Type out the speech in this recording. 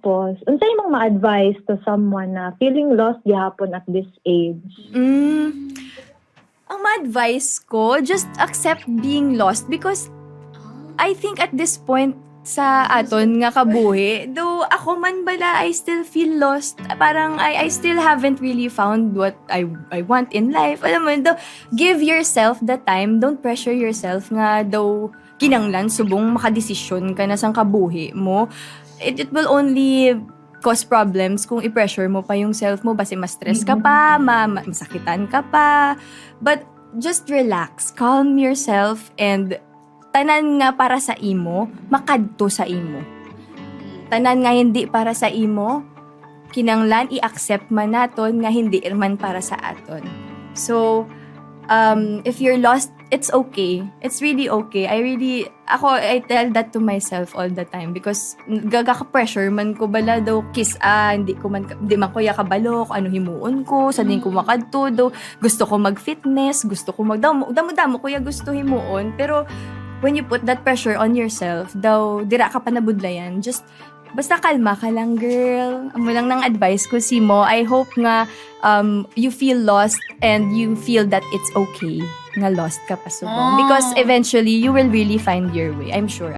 Tapos, unsay imong ma-advise to someone na feeling lost gihapon at this age? Ang ma-advise ko, just accept being lost because I think at this point sa aton nga kabuhi, though ako man bala, I still feel lost. Parang I still haven't really found what I want in life. Alam mo, though, give yourself the time. Don't pressure yourself nga though kinanglan subong makadesisyon ka na sang kabuhi mo. It will only cause problems kung i-pressure mo pa yung self mo. Basi ma-stress ka pa, masakitan ka pa. But just relax, calm yourself, and tanan nga para sa imo, makadto sa imo. Tanan nga hindi para sa imo, kinanglan i-accept man naton nga hindi man para sa aton. So, if you're lost, it's okay. It's really okay. I tell that to myself all the time because gagaka-pressure man ko bala daw hindi man kuya kabalo ano himuon ko, sa din ko makadto daw, gusto ko mag-fitness, gusto ko damo kuya gusto himuon, pero when you put that pressure on yourself, daw, dira ka pa nabudlayan, basta kalma ka lang, girl. Amo lang ng advice ko, Simo. I hope nga you feel lost and you feel that it's okay nga lost ka pa subong. Because eventually, you will really find your way. I'm sure.